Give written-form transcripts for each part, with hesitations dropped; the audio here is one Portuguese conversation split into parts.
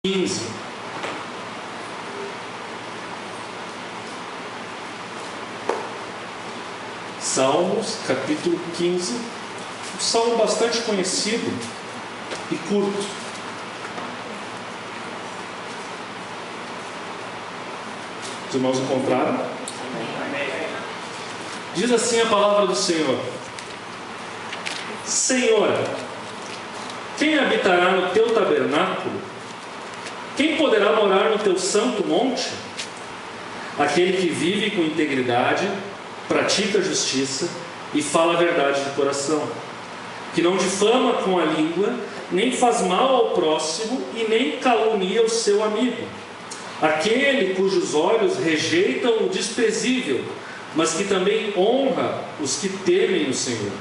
15. Salmos, capítulo 15. Um salmo bastante conhecido e curto. Os irmãos encontraram? Diz assim a palavra do Senhor: Senhor, quem habitará no teu tabernáculo? Quem poderá morar no teu santo monte? Aquele que vive com integridade, pratica a justiça e fala a verdade de coração, que não difama com a língua, nem faz mal ao próximo e nem calunia o seu amigo. Aquele cujos olhos rejeitam o desprezível, mas que também honra os que temem o Senhor.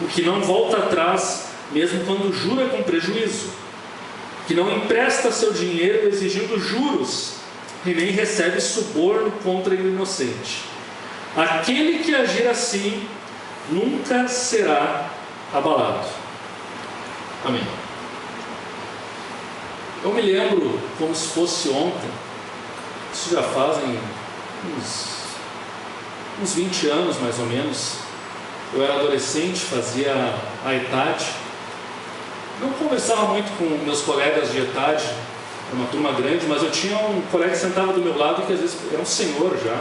O que não volta atrás, mesmo quando jura com prejuízo, que não empresta seu dinheiro exigindo juros, e nem recebe suborno contra o inocente. Aquele que agir assim nunca será abalado. Amém. Eu me lembro como se fosse ontem, isso já fazem uns 20 anos mais ou menos. Eu era adolescente, fazia a ETAD. Não conversava muito com meus colegas de ETAD, era uma turma grande, mas eu tinha um colega que sentava do meu lado que às vezes era um senhor já,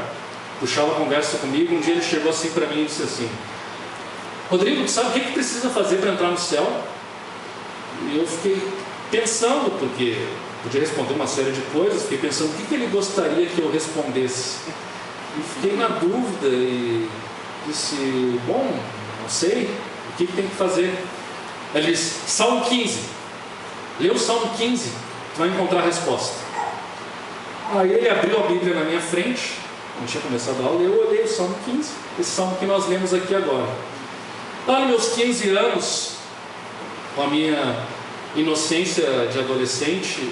puxava a conversa comigo. Um dia ele chegou assim para mim e disse assim: Rodrigo, tu sabe o que precisa fazer para entrar no céu? E eu fiquei pensando, porque podia responder uma série de coisas, fiquei pensando o que ele gostaria que eu respondesse. E fiquei na dúvida e disse: bom, não sei, o que tem que fazer? Ele disse: Salmo 15, lê o Salmo 15, tu vai encontrar a resposta. Aí ele abriu a Bíblia na minha frente, não tinha começado a aula, eu olhei o Salmo 15, esse salmo que nós lemos aqui agora. Lá nos meus 15 anos, com a minha inocência de adolescente,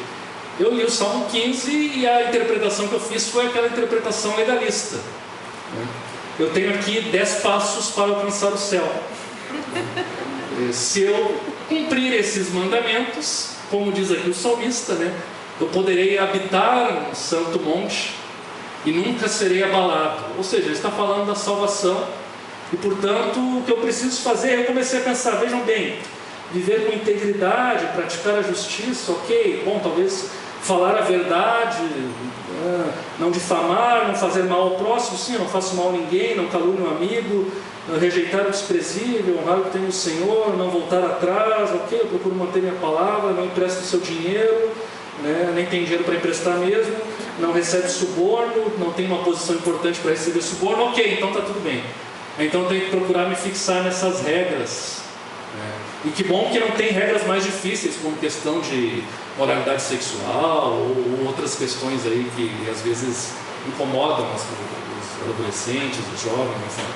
eu li o Salmo 15 e a interpretação que eu fiz foi aquela interpretação legalista. Eu tenho aqui 10 passos para alcançar o céu. Se eu cumprir esses mandamentos, como diz aqui o salmista, eu poderei habitar no santo monte e nunca serei abalado. Ou seja, ele está falando da salvação. E portanto, o que eu preciso fazer, eu comecei a pensar, vejam bem, viver com integridade, praticar a justiça, ok, bom, talvez falar a verdade, não difamar, não fazer mal ao próximo, sim, eu não faço mal a ninguém, não calunio um amigo, rejeitar o desprezível, honrar o que tem no Senhor, não voltar atrás, ok, eu procuro manter minha palavra, não empresto o seu dinheiro, nem tem dinheiro para emprestar mesmo, não recebe suborno, não tem uma posição importante para receber suborno, ok, então está tudo bem. Então eu tenho que procurar me fixar nessas regras. E que bom que não tem regras mais difíceis, como questão de moralidade sexual ou outras questões aí que às vezes incomodam os adolescentes, os jovens, enfim.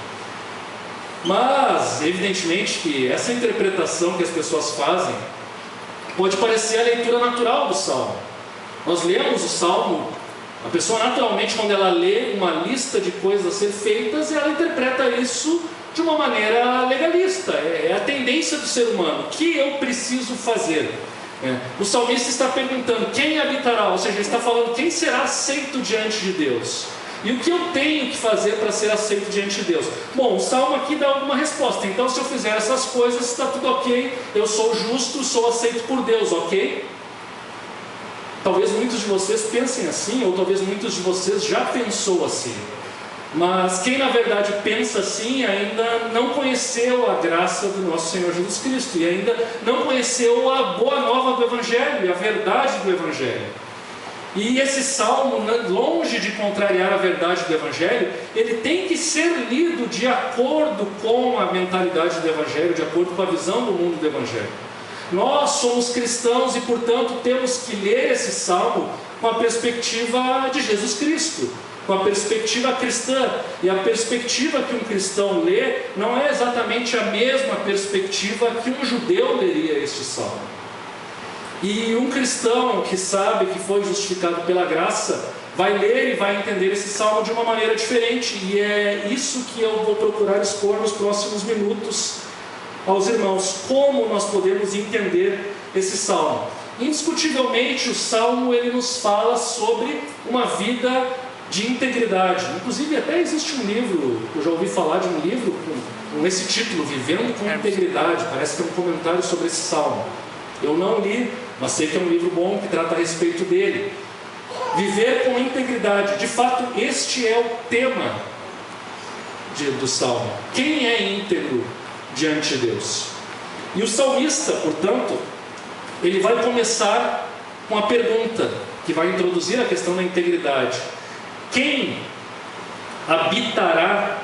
Mas, evidentemente, que essa interpretação que as pessoas fazem pode parecer a leitura natural do Salmo. Nós lemos o Salmo, a pessoa naturalmente, quando ela lê uma lista de coisas a ser feitas, ela interpreta isso de uma maneira legalista. É a tendência do ser humano. O que eu preciso fazer? O salmista está perguntando: quem habitará? Ou seja, ele está falando quem será aceito diante de Deus. E o que eu tenho que fazer para ser aceito diante de Deus? Bom, o Salmo aqui dá alguma resposta. Então, se eu fizer essas coisas, está tudo ok. Eu sou justo, sou aceito por Deus, ok? Talvez muitos de vocês pensem assim, ou talvez muitos de vocês já pensou assim. Mas quem na verdade pensa assim ainda não conheceu a graça do nosso Senhor Jesus Cristo e ainda não conheceu a boa nova do Evangelho e a verdade do Evangelho. E esse salmo, longe de contrariar a verdade do Evangelho, ele tem que ser lido de acordo com a mentalidade do Evangelho, de acordo com a visão do mundo do Evangelho. Nós somos cristãos e, portanto, temos que ler esse salmo com a perspectiva de Jesus Cristo, com a perspectiva cristã. E a perspectiva que um cristão lê não é exatamente a mesma perspectiva que um judeu leria este salmo. E um cristão que sabe que foi justificado pela graça vai ler e vai entender esse salmo de uma maneira diferente. E é isso que eu vou procurar expor nos próximos minutos aos irmãos. Como nós podemos entender esse salmo? Indiscutivelmente, o Salmo ele nos fala sobre uma vida de integridade. Inclusive, até existe um livro, eu já ouvi falar de um livro com esse título, Vivendo com Integridade. Parece que é um comentário sobre esse Salmo. Eu não li, mas sei que é um livro bom que trata a respeito dele. Viver com integridade. De fato, este é o tema do Salmo. Quem é íntegro diante de Deus? E o salmista, portanto, ele vai começar com a pergunta que vai introduzir a questão da integridade. Quem habitará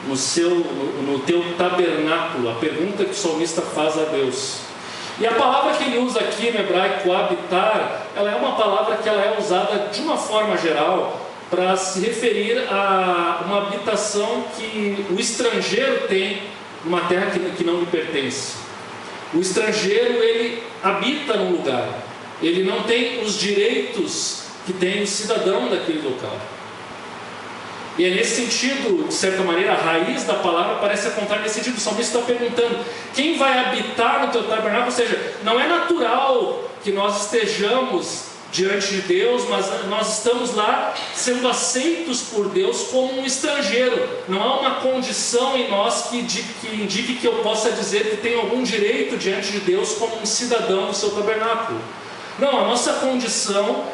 no teu tabernáculo? A pergunta que o salmista faz a Deus. E a palavra que ele usa aqui no hebraico, habitar, ela é uma palavra que ela é usada de uma forma geral para se referir a uma habitação que o estrangeiro tem numa terra que não lhe pertence. O estrangeiro, ele habita num lugar, ele não tem os direitos que tem o cidadão daquele local. E é nesse sentido, de certa maneira, a raiz da palavra parece apontar nesse sentido. O salmista está perguntando: quem vai habitar no teu tabernáculo? Ou seja, não é natural que nós estejamos diante de Deus, mas nós estamos lá sendo aceitos por Deus como um estrangeiro. Não há uma condição em nós que indique que eu possa dizer que tenho algum direito diante de Deus como um cidadão do seu tabernáculo. Não, a nossa condição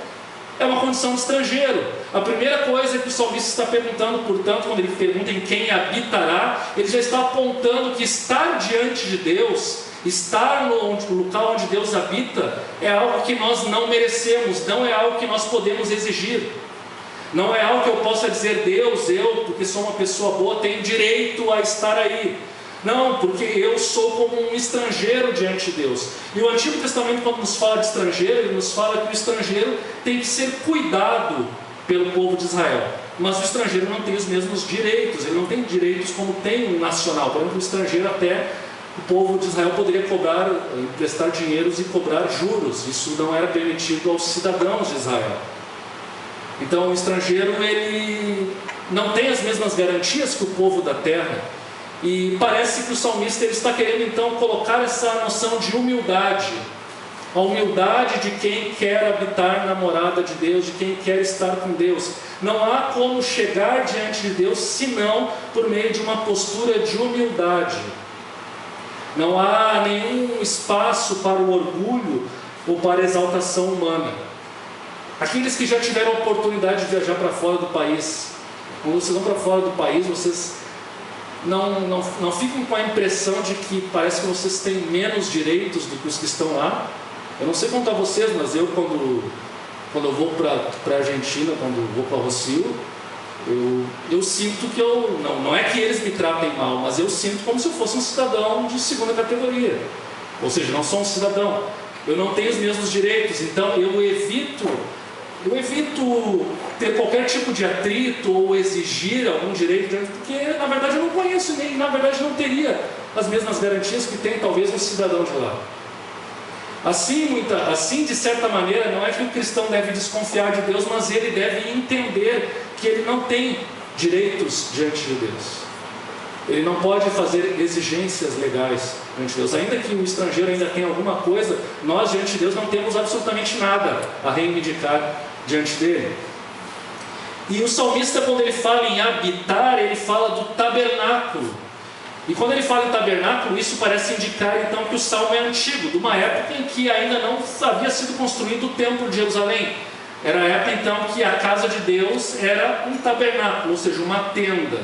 é uma condição de estrangeiro. A primeira coisa que o salmista está perguntando, portanto, quando ele pergunta em quem habitará, ele já está apontando que estar diante de Deus, estar no local onde Deus habita, é algo que nós não merecemos, não é algo que nós podemos exigir. Não é algo que eu possa dizer: Deus, eu, porque sou uma pessoa boa, tenho direito a estar aí. Não, porque eu sou como um estrangeiro diante de Deus. E o Antigo Testamento, quando nos fala de estrangeiro, ele nos fala que o estrangeiro tem que ser cuidado pelo povo de Israel. Mas o estrangeiro não tem os mesmos direitos, ele não tem direitos como tem um nacional. Por exemplo, o estrangeiro, até o povo de Israel poderia emprestar dinheiros e cobrar juros. Isso não era permitido aos cidadãos de Israel. Então o estrangeiro, ele não tem as mesmas garantias que o povo da terra. E parece que o salmista ele está querendo então colocar essa noção de humildade, a humildade de quem quer habitar na morada de Deus, de quem quer estar com Deus. Não há como chegar diante de Deus senão por meio de uma postura de humildade. Não há nenhum espaço para o orgulho ou para a exaltação humana. Aqueles que já tiveram a oportunidade de viajar para fora do país, quando vocês vão para fora do país, vocês não ficam com a impressão de que parece que vocês têm menos direitos do que os que estão lá. Eu não sei quanto a vocês, mas eu quando eu vou para a Argentina, quando eu vou para o Rocio, eu sinto que não é que eles me tratem mal, mas eu sinto como se eu fosse um cidadão de segunda categoria. Ou seja, não sou um cidadão, eu não tenho os mesmos direitos, então eu evito ter qualquer tipo de atrito ou exigir algum direito, porque na verdade eu não conheço, nem na verdade não teria as mesmas garantias que tem talvez um cidadão de lá. Assim, de certa maneira, não é que o cristão deve desconfiar de Deus, mas ele deve entender que ele não tem direitos diante de Deus. Ele não pode fazer exigências legais diante de Deus. Ainda que o estrangeiro ainda tenha alguma coisa, nós diante de Deus não temos absolutamente nada a reivindicar diante dele. E o salmista, quando ele fala em habitar, ele fala do tabernáculo. E quando ele fala em tabernáculo, isso parece indicar então que o salmo é antigo, de uma época em que ainda não havia sido construído o templo de Jerusalém. Era a época então que a casa de Deus era um tabernáculo, ou seja, uma tenda.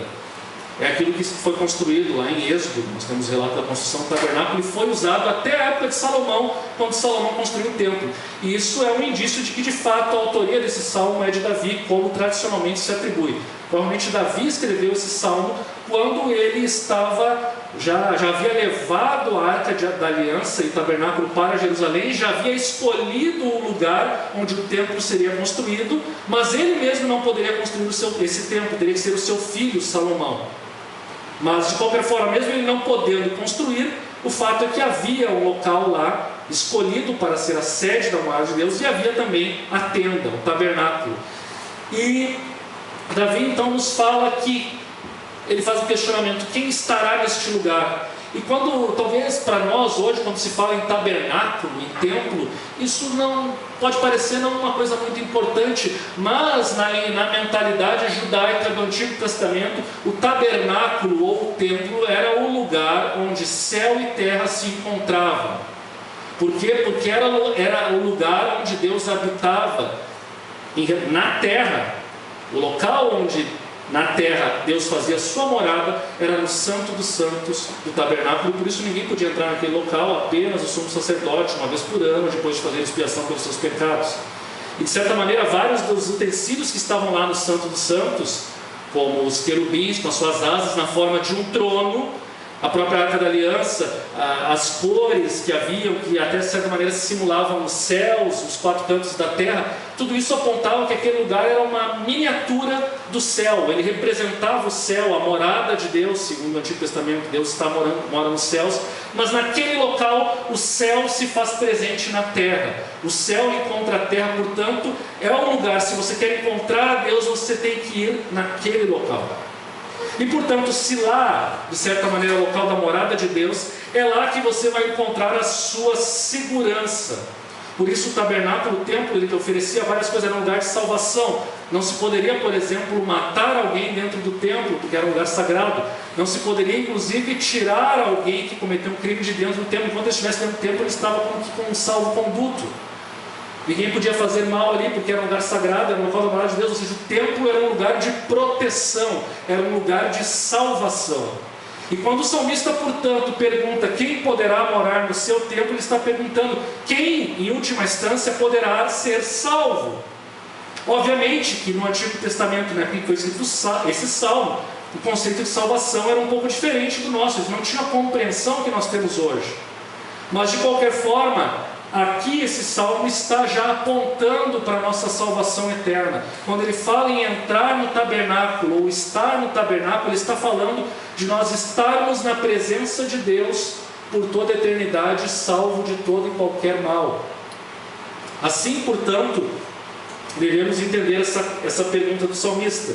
É aquilo que foi construído lá em Êxodo. Nós temos relato da construção do tabernáculo, e foi usado até a época de Salomão, quando Salomão construiu o templo. E isso é um indício de que de fato a autoria desse salmo é de Davi, como tradicionalmente se atribui. Provavelmente Davi escreveu esse salmo quando ele já havia levado a arca da aliança e o tabernáculo para Jerusalém, já havia escolhido o lugar onde o templo seria construído, mas ele mesmo não poderia construir esse templo, teria que ser o seu filho Salomão. Mas de qualquer forma, mesmo ele não podendo construir, o fato é que havia um local lá escolhido para ser a sede da morada de Deus, e havia também a tenda, o tabernáculo. E Davi então nos fala que ele faz um questionamento: quem estará neste lugar? E quando, talvez para nós hoje, quando se fala em tabernáculo, em templo, isso não pode parecer não uma coisa muito importante, mas na mentalidade judaica do Antigo Testamento, o tabernáculo ou o templo era o lugar onde céu e terra se encontravam. Por quê? Porque era o lugar onde Deus habitava na terra. O local onde na terra Deus fazia sua morada era no Santo dos Santos do tabernáculo. Por isso ninguém podia entrar naquele local, apenas o sumo sacerdote, uma vez por ano, depois de fazer expiação pelos seus pecados. E de certa maneira vários dos utensílios que estavam lá no Santo dos Santos, como os querubins com as suas asas na forma de um trono, a própria Arca da Aliança, as cores que haviam, que até de certa maneira simulavam os céus, os quatro cantos da terra, tudo isso apontava que aquele lugar era uma miniatura do céu. Ele representava o céu, a morada de Deus. Segundo o Antigo Testamento, Deus mora nos céus, mas naquele local o céu se faz presente na terra. O céu encontra a terra, portanto é um lugar, se você quer encontrar a Deus, você tem que ir naquele local. E portanto, se lá, de certa maneira, é o local da morada de Deus, é lá que você vai encontrar a sua segurança. Por isso o tabernáculo, o templo, ele que oferecia várias coisas, era um lugar de salvação. Não se poderia, por exemplo, matar alguém dentro do templo, porque era um lugar sagrado. Não se poderia, inclusive, tirar alguém que cometeu um crime de dentro do templo. Enquanto ele estivesse dentro do templo, ele estava com um salvo-conduto. Ninguém podia fazer mal ali, porque era um lugar sagrado, era um local da morada de Deus. Ou seja, o templo era um lugar de proteção, era um lugar de salvação. E quando o salmista, portanto, pergunta quem poderá morar no seu templo, ele está perguntando quem, em última instância, poderá ser salvo. Obviamente que no Antigo Testamento, né, que foi escrito esse salmo, o conceito de salvação era um pouco diferente do nosso, eles não tinham a compreensão que nós temos hoje. Mas de qualquer forma, aqui esse salmo está já apontando para a nossa salvação eterna. Quando ele fala em entrar no tabernáculo ou estar no tabernáculo, ele está falando de nós estarmos na presença de Deus por toda a eternidade, salvo de todo e qualquer mal. Assim, portanto, devemos entender essa pergunta do salmista.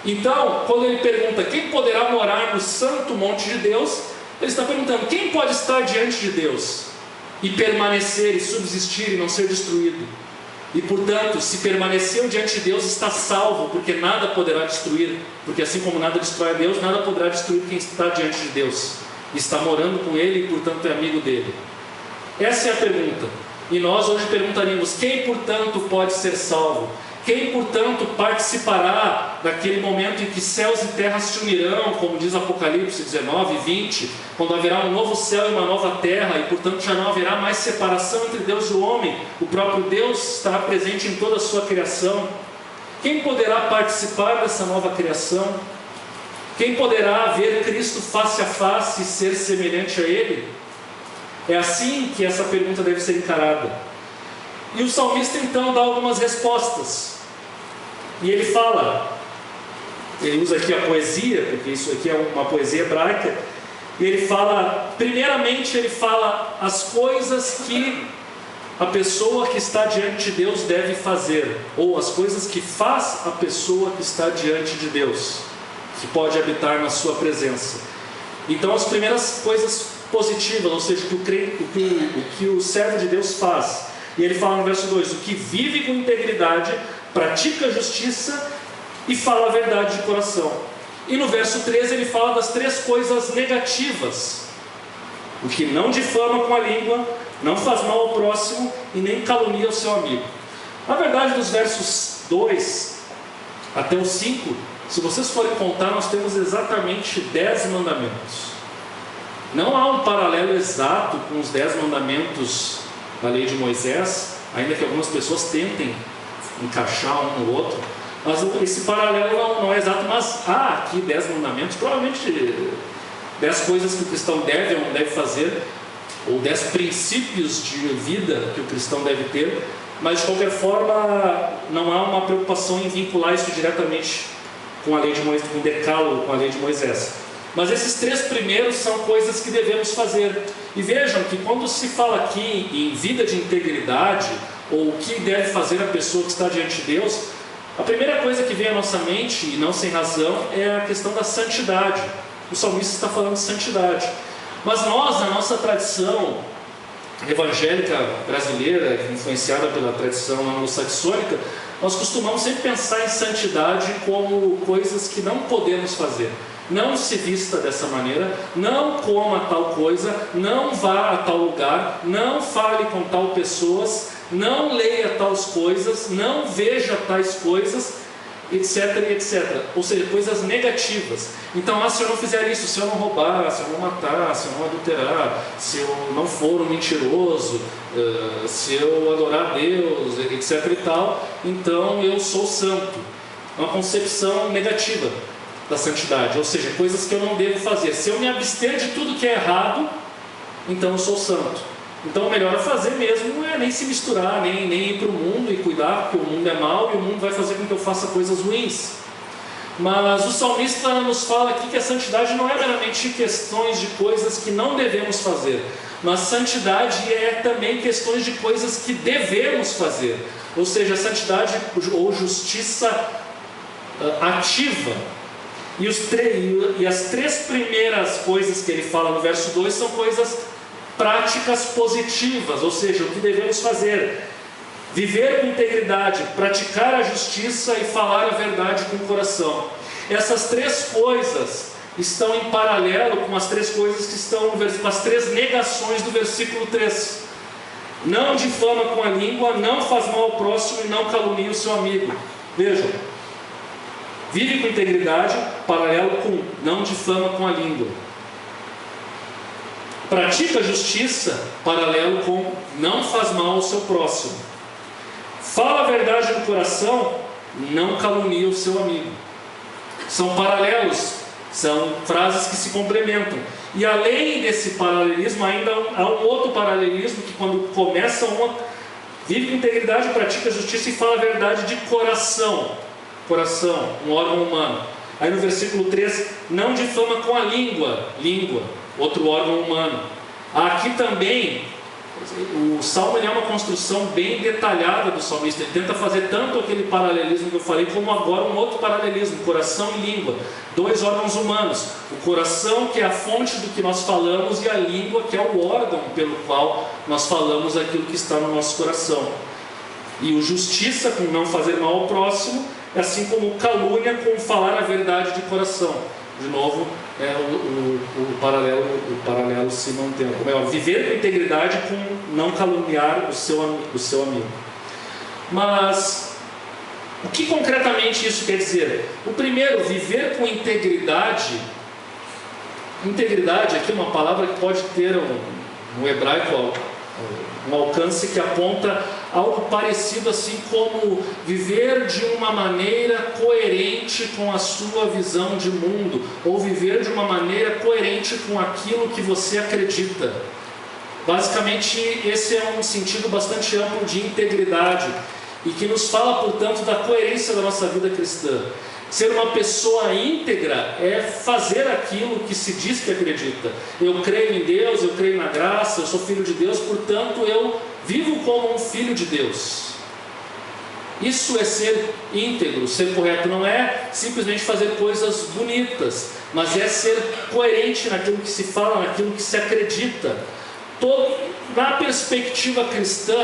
Então, quando ele pergunta quem poderá morar no santo monte de Deus, ele está perguntando quem pode estar diante de Deus e permanecer e subsistir e não ser destruído. E portanto, se permaneceu diante de Deus, está salvo, porque nada poderá destruir, porque assim como nada destrói a Deus, nada poderá destruir quem está diante de Deus, está morando com Ele e portanto é amigo dele. Essa é a pergunta. E nós hoje perguntaríamos: quem portanto pode ser salvo? Quem portanto participará daquele momento em que céus e terras se unirão, como diz Apocalipse 19 e 20, quando haverá um novo céu e uma nova terra, e portanto já não haverá mais separação entre Deus e o homem, o próprio Deus estará presente em toda a sua criação. Quem poderá participar dessa nova criação? Quem poderá ver Cristo face a face e ser semelhante a Ele? É assim que essa pergunta deve ser encarada. E o salmista então dá algumas respostas. E ele fala, ele usa aqui a poesia, porque isso aqui é uma poesia hebraica, e ele fala, primeiramente ele fala as coisas que a pessoa que está diante de Deus deve fazer, ou as coisas que faz a pessoa que está diante de Deus, que pode habitar na sua presença. Então as primeiras coisas positivas, ou seja, o que o servo de Deus faz. E ele fala no verso 2, o que vive com integridade, pratica a justiça e fala a verdade de coração. E no verso 13 ele fala das três coisas negativas: o que não difama com a língua, não faz mal ao próximo e nem calunia o seu amigo. Na verdade, dos versos 2 até o 5, se vocês forem contar, nós temos exatamente 10 mandamentos. Não há um paralelo exato com os 10 mandamentos da lei de Moisés, ainda que algumas pessoas tentem encaixar um no outro, mas esse paralelo não é exato. Mas há aqui 10 mandamentos, provavelmente 10 coisas que o cristão deve ou não deve fazer, ou 10 princípios de vida que o cristão deve ter, mas de qualquer forma não há uma preocupação em vincular isso diretamente com a lei de Moisés, com o decálogo, com a lei de Moisés. Mas esses 3 primeiros são coisas que devemos fazer. E vejam que quando se fala aqui em vida de integridade, ou o que deve fazer a pessoa que está diante de Deus, a primeira coisa que vem à nossa mente, e não sem razão, é a questão da santidade. O salmista está falando de santidade. Mas nós, na nossa tradição evangélica brasileira, influenciada pela tradição anglo-saxônica, nós costumamos sempre pensar em santidade como coisas que não podemos fazer. Não se vista dessa maneira, não coma tal coisa, não vá a tal lugar, não fale com tal pessoas, não leia tais coisas, não veja tais coisas, etc, etc. Ou seja, coisas negativas. Então, se eu não fizer isso, se eu não roubar, se eu não matar, se eu não adulterar, se eu não for um mentiroso, se eu adorar a Deus, etc e tal, então eu sou santo. É uma concepção negativa da santidade, ou seja, coisas que eu não devo fazer. Se eu me abster de tudo que é errado, então eu sou santo. Então o melhor a fazer mesmo não é nem se misturar, nem ir para o mundo e cuidar, porque o mundo é mau e o mundo vai fazer com que eu faça coisas ruins. Mas o salmista nos fala aqui que a santidade não é meramente questões de coisas que não devemos fazer, mas santidade é também questões de coisas que devemos fazer. Ou seja, santidade ou justiça ativa. E as três primeiras coisas que ele fala no verso 2 são coisas práticas positivas, ou seja, o que devemos fazer: viver com integridade, praticar a justiça e falar a verdade com o coração. Essas três coisas estão em paralelo com as três coisas que estão com as três negações do versículo 3. Não difama com a língua, não faz mal ao próximo e não calunia o seu amigo. Vejam, vive com integridade, paralelo com não difama com a língua. Pratica a justiça, paralelo com não faz mal ao seu próximo. Fala a verdade no coração, não calunia o seu amigo. São paralelos, são frases que se complementam. E além desse paralelismo, ainda há um outro paralelismo, que quando começa uma, vive com integridade, pratica a justiça e fala a verdade de coração. Coração, um órgão humano. Aí no versículo 3, não difama com a língua, outro órgão humano. Aqui também, o Salmo é uma construção bem detalhada do salmista. Ele tenta fazer tanto aquele paralelismo que eu falei, como agora um outro paralelismo, coração e língua. Dois órgãos humanos. O coração, que é a fonte do que nós falamos, e a língua, que é o órgão pelo qual nós falamos aquilo que está no nosso coração. E o justiça, com não fazer mal ao próximo, assim como o calúnia, com falar a verdade de coração. De novo, o paralelo se mantém. Viver com integridade, com não caluniar o seu amigo. Mas o que concretamente isso quer dizer? O primeiro, viver com integridade. Integridade aqui é uma palavra que pode ter no hebraico um alcance que aponta algo parecido, assim como viver de uma maneira coerente com a sua visão de mundo, ou viver de uma maneira coerente com aquilo que você acredita. Basicamente, esse é um sentido bastante amplo de integridade, e que nos fala, portanto, da coerência da nossa vida cristã. Ser uma pessoa íntegra é fazer aquilo que se diz que acredita. Eu creio em Deus, eu creio na graça, eu sou filho de Deus, portanto eu vivo como um filho de Deus. Isso é ser íntegro, ser correto. Não é simplesmente fazer coisas bonitas, mas é ser coerente naquilo que se fala, naquilo que se acredita. Na perspectiva cristã,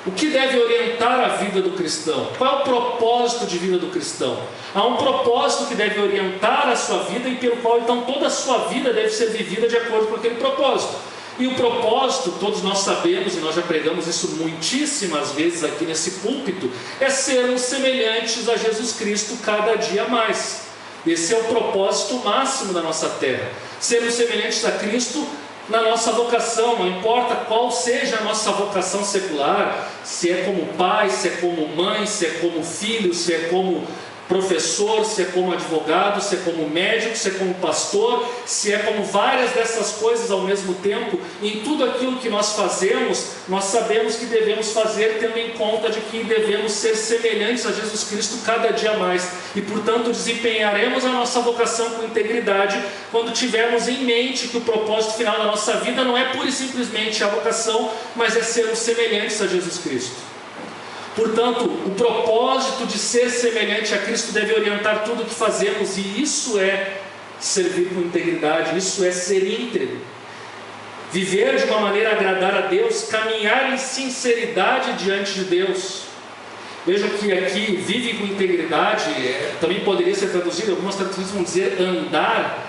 o que deve orientar a vida do cristão? Qual é o propósito de vida do cristão? Há um propósito que deve orientar a sua vida, e pelo qual então toda a sua vida deve ser vivida de acordo com aquele propósito. E o propósito, todos nós sabemos, e nós já pregamos isso muitíssimas vezes aqui nesse púlpito, é sermos semelhantes a Jesus Cristo cada dia mais. Esse é o propósito máximo da nossa terra. Sermos semelhantes a Cristo na nossa vocação, não importa qual seja a nossa vocação secular, se é como pai, se é como mãe, se é como filho, se é como professor, se é como advogado, se é como médico, se é como pastor, se é como várias dessas coisas ao mesmo tempo. Em tudo aquilo que nós fazemos, nós sabemos que devemos fazer tendo em conta de que devemos ser semelhantes a Jesus Cristo cada dia mais, e portanto desempenharemos a nossa vocação com integridade quando tivermos em mente que o propósito final da nossa vida não é pura e simplesmente a vocação, mas é sermos semelhantes a Jesus Cristo. Portanto, o propósito de ser semelhante a Cristo deve orientar tudo o que fazemos, e isso é servir com integridade, isso é ser íntegro. viver de uma maneira a agradar a Deus, caminhar em sinceridade diante de Deus. Vejam que aqui, vive com integridade, também poderia ser traduzido, algumas traduções vão dizer andar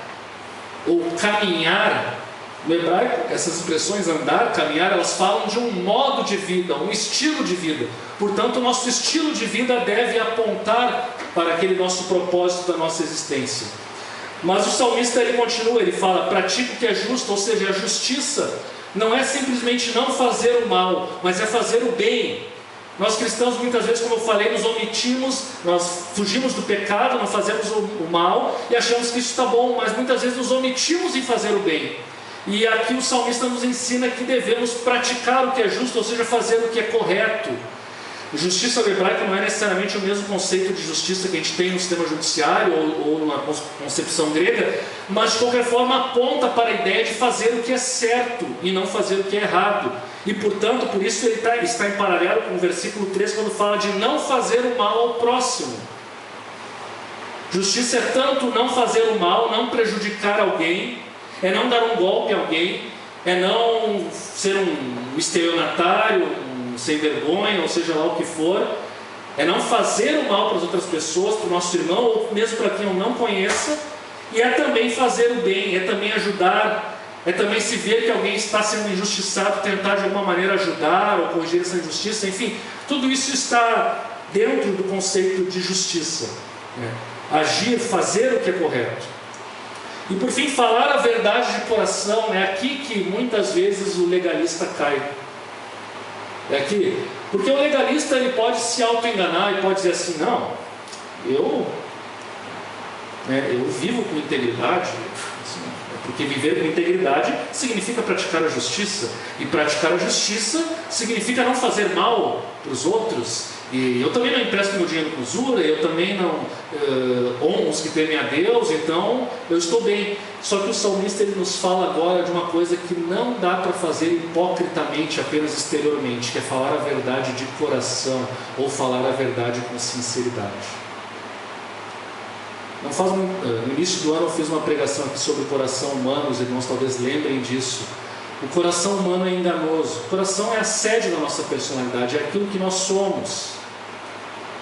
ou caminhar. No hebraico, essas expressões andar, caminhar, elas falam de um modo de vida, um estilo de vida. Portanto, o nosso estilo de vida deve apontar para aquele nosso propósito da nossa existência. Mas o salmista, ele continua, ele fala, pratica o que é justo, ou seja, a justiça não é simplesmente não fazer o mal, mas é fazer o bem. Nós cristãos, muitas vezes, como eu falei, nos omitimos, nós fugimos do pecado, não fazemos o mal e achamos que isso está bom, mas muitas vezes nos omitimos em fazer o bem. E aqui o salmista nos ensina que devemos praticar o que é justo, ou seja, fazer o que é correto. Justiça hebraica não é necessariamente o mesmo conceito de justiça que a gente tem no sistema judiciário ou numa concepção grega, mas de qualquer forma aponta para a ideia de fazer o que é certo e não fazer o que é errado. E portanto, por isso ele está em paralelo com o versículo 3, quando fala de não fazer o mal ao próximo. Justiça é tanto não fazer o mal, não prejudicar alguém, é não dar um golpe a alguém, é não ser um estelionatário, um sem vergonha, ou seja lá o que for, é não fazer o mal para as outras pessoas, para o nosso irmão, ou mesmo para quem eu não conheça, e é também fazer o bem, é também ajudar, é também se ver que alguém está sendo injustiçado, tentar de alguma maneira ajudar ou corrigir essa injustiça, enfim, tudo isso está dentro do conceito de justiça, né? Agir, fazer o que é correto. E por fim, falar a verdade de coração, é aqui que muitas vezes o legalista cai. É aqui, porque o legalista ele pode se auto-enganar e pode dizer assim, não, eu vivo com integridade, assim, porque viver com integridade significa praticar a justiça, e praticar a justiça significa não fazer mal para os outros. E eu também não empresto meu dinheiro com usura, eu também não honro os que temem a Deus, então eu estou bem. Só que o salmista ele nos fala agora de uma coisa que não dá para fazer hipocritamente, apenas exteriormente, que é falar a verdade de coração, ou falar a verdade com sinceridade. No início do ano eu fiz uma pregação aqui sobre o coração humano, os irmãos talvez lembrem disso. O coração humano é enganoso, o coração é a sede da nossa personalidade, é aquilo que nós somos.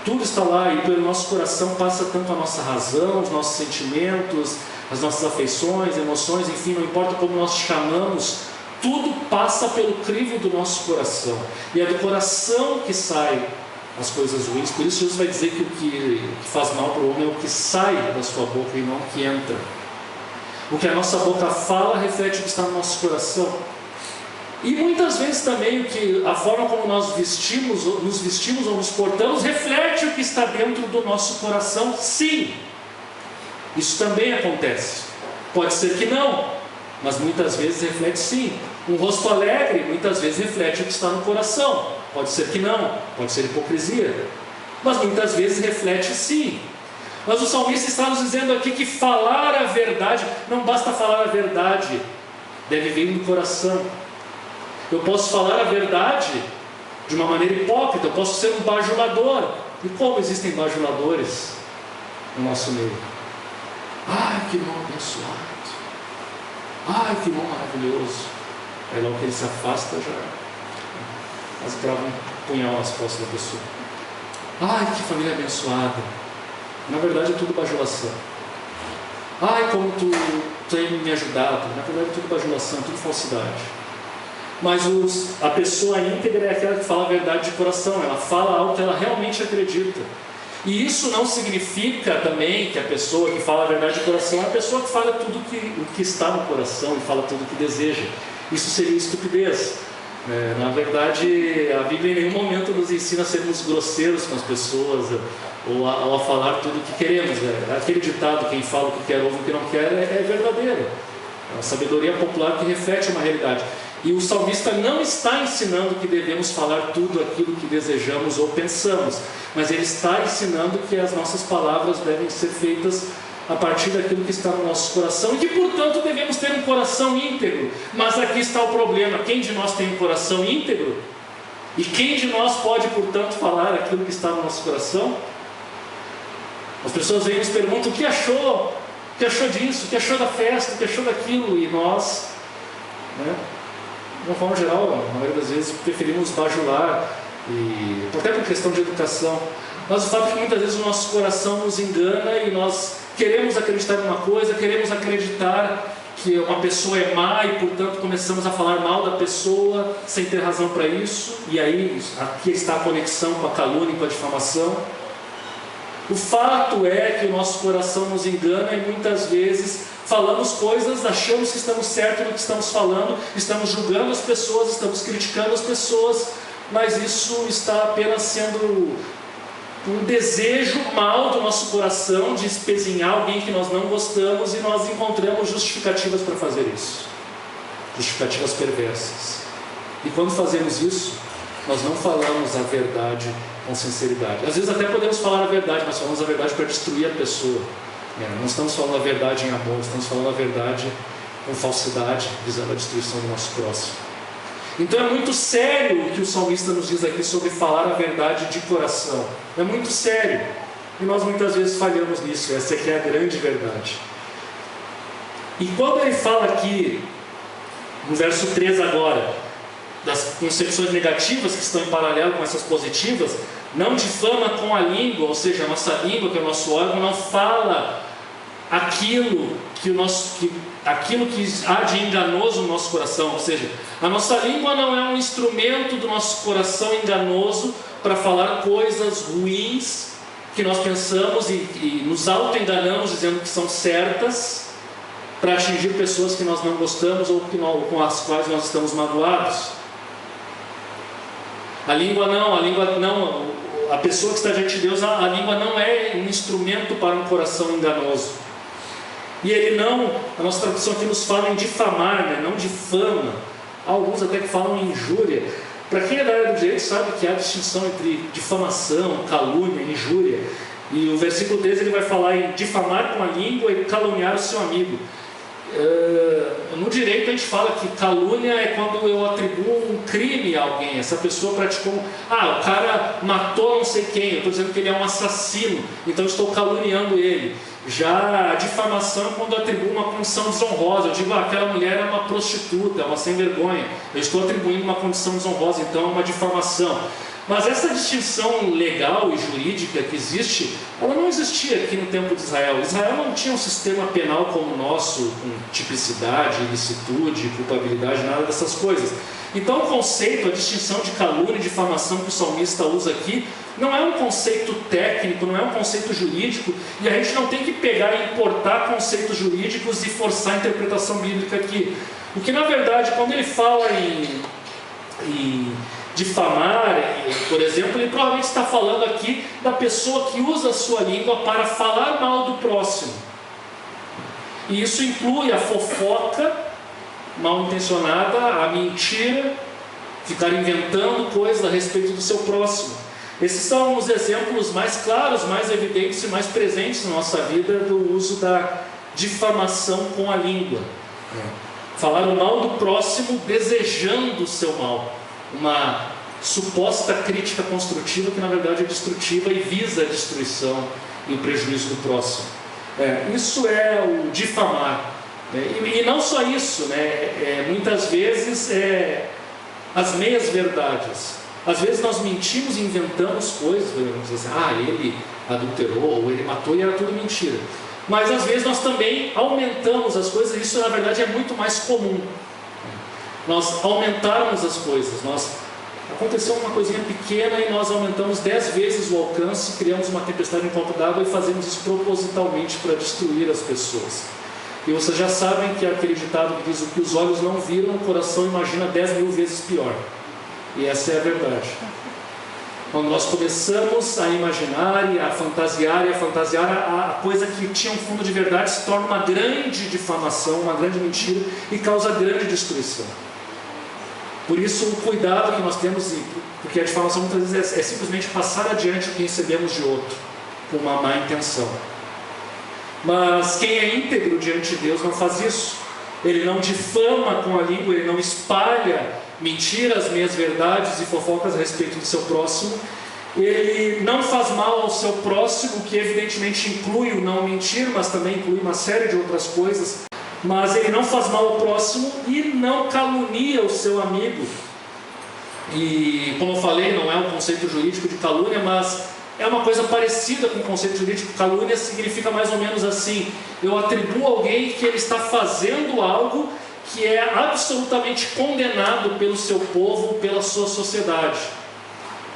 Tudo está lá, e pelo nosso coração passa tanto a nossa razão, os nossos sentimentos, as nossas afeições, emoções, enfim, não importa como nós chamamos, tudo passa pelo crivo do nosso coração. E é do coração que saem as coisas ruins. Por isso Jesus vai dizer que o que faz mal para o homem é o que sai da sua boca e não o que entra. O que a nossa boca fala reflete o que está no nosso coração. E muitas vezes também a forma como nós nos vestimos ou nos portamos reflete o que está dentro do nosso coração. Sim, isso também acontece. Pode ser que não, mas muitas vezes reflete sim. Um rosto alegre muitas vezes reflete o que está no coração. Pode ser que não, pode ser hipocrisia, mas muitas vezes reflete sim. Mas o salmista está nos dizendo aqui que falar a verdade, não basta falar a verdade, deve vir do coração. Eu posso falar a verdade de uma maneira hipócrita, eu posso ser um bajulador. E como existem bajuladores no nosso meio? Ai, que irmão abençoado! Ai, que irmão maravilhoso! Aí logo que ele se afasta, já grava um punhal nas costas da pessoa. Ai, que família abençoada! Na verdade é tudo bajulação. Ai, como tu tem me ajudado! Na verdade é tudo bajulação, é tudo falsidade. Mas a pessoa íntegra é aquela que fala a verdade de coração, ela fala algo que ela realmente acredita. E isso não significa também que a pessoa que fala a verdade de coração é a pessoa que fala tudo o que está no coração e fala tudo o que deseja. Isso seria estupidez. Na verdade, a Bíblia em nenhum momento nos ensina a sermos grosseiros com as pessoas ou a falar tudo o que queremos. Aquele ditado, quem fala o que quer ouve o que não quer, é verdadeiro. É uma sabedoria popular que reflete uma realidade. E o salmista não está ensinando que devemos falar tudo aquilo que desejamos ou pensamos, mas ele está ensinando que as nossas palavras devem ser feitas a partir daquilo que está no nosso coração e que, portanto, devemos ter um coração íntegro. Mas aqui está o problema: quem de nós tem um coração íntegro? E quem de nós pode, portanto, falar aquilo que está no nosso coração? As pessoas vêm e nos perguntam: o que achou? O que achou disso? O que achou da festa? O que achou daquilo? E nós, de uma forma geral, na maioria das vezes, preferimos bajular, até por questão de educação. Mas o fato é que muitas vezes o nosso coração nos engana e nós queremos acreditar em uma coisa, queremos acreditar que uma pessoa é má e, portanto, começamos a falar mal da pessoa sem ter razão para isso. E aí, aqui está a conexão com a calúnia e com a difamação. O fato é que o nosso coração nos engana e muitas vezes falamos coisas, achamos que estamos certos no que estamos falando, estamos julgando as pessoas, estamos criticando as pessoas, mas isso está apenas sendo um desejo mal do nosso coração de espezinhar alguém que nós não gostamos, e nós encontramos justificativas para fazer isso, justificativas perversas. E quando fazemos isso, nós não falamos a verdade com sinceridade. Às vezes até podemos falar a verdade, mas falamos a verdade para destruir a pessoa. Não estamos falando a verdade em amor, estamos falando a verdade com falsidade, visando a destruição do nosso próximo. Então é muito sério o que o salmista nos diz aqui sobre falar a verdade de coração. É muito sério. E nós muitas vezes falhamos nisso. Essa aqui é a grande verdade. E quando ele fala aqui, no verso 3 agora, das concepções negativas que estão em paralelo com essas positivas, não difama com a língua, ou seja, a nossa língua, que é o nosso órgão, não fala aquilo que há de enganoso no nosso coração. Ou seja, a nossa língua não é um instrumento do nosso coração enganoso para falar coisas ruins que nós pensamos e nos auto-enganamos dizendo que são certas, para atingir pessoas que nós não gostamos ou com as quais nós estamos magoados. A língua não, a pessoa que está diante de Deus, a língua não é um instrumento para um coração enganoso. E a nossa tradução aqui nos fala em difamar, não difama. Alguns até que falam em injúria. Para quem é da área do direito sabe que há distinção entre difamação, calúnia, injúria. E o versículo 13 ele vai falar em difamar com a língua e caluniar o seu amigo. No direito a gente fala que calúnia é quando eu atribuo um crime a alguém. Essa pessoa praticou, o cara matou não sei quem, eu estou dizendo que ele é um assassino, então eu estou caluniando ele. Já a difamação é quando eu atribuo uma condição desonrosa. Eu digo, aquela mulher é uma prostituta, é uma sem vergonha, eu estou atribuindo uma condição desonrosa, então é uma difamação. Mas essa distinção legal e jurídica que existe, ela não existia aqui no tempo de Israel. Israel não tinha um sistema penal como o nosso, com tipicidade, ilicitude, culpabilidade, nada dessas coisas. Então o conceito, a distinção de calúnia e difamação que o salmista usa aqui, não é um conceito técnico, não é um conceito jurídico, e a gente não tem que pegar e importar conceitos jurídicos e forçar a interpretação bíblica aqui. O que na verdade, quando ele fala em difamar, por exemplo, ele provavelmente está falando aqui da pessoa que usa a sua língua para falar mal do próximo. E isso inclui a fofoca mal intencionada, a mentira, ficar inventando coisas a respeito do seu próximo. Esses são os exemplos mais claros, mais evidentes e mais presentes na nossa vida do uso da difamação com a língua. Falar o mal do próximo desejando o seu mal. Uma suposta crítica construtiva que na verdade é destrutiva e visa a destruição e o prejuízo do próximo. Isso é o difamar. E não só isso, muitas vezes as meias verdades. Às vezes nós mentimos e inventamos coisas, vamos dizer assim, ele adulterou ou ele matou, e era tudo mentira. Mas às vezes nós também aumentamos as coisas, e isso na verdade é muito mais comum. Nós aumentarmos as coisas, aconteceu uma coisinha pequena e nós aumentamos 10 vezes o alcance, criamos uma tempestade em copo d'água e fazemos isso propositalmente para destruir as pessoas. E vocês já sabem que aquele ditado que diz: o que os olhos não viram, o coração imagina 10.000 vezes pior. E essa é a verdade. Quando nós começamos a imaginar e a fantasiar a coisa que tinha um fundo de verdade, se torna uma grande difamação, uma grande mentira e causa grande destruição. Por isso o cuidado que nós temos, porque a difamação muitas vezes é simplesmente passar adiante o que recebemos de outro, com uma má intenção. Mas quem é íntegro diante de Deus não faz isso. Ele não difama com a língua, ele não espalha mentiras, meias verdades e fofocas a respeito do seu próximo. Ele não faz mal ao seu próximo, que evidentemente inclui o não mentir, mas também inclui uma série de outras coisas, mas ele não faz mal ao próximo e não calunia o seu amigo. E como eu falei, não é um conceito jurídico de calúnia, mas é uma coisa parecida com o conceito jurídico. Calúnia significa mais ou menos assim: eu atribuo a alguém que ele está fazendo algo que é absolutamente condenado pelo seu povo, pela sua sociedade.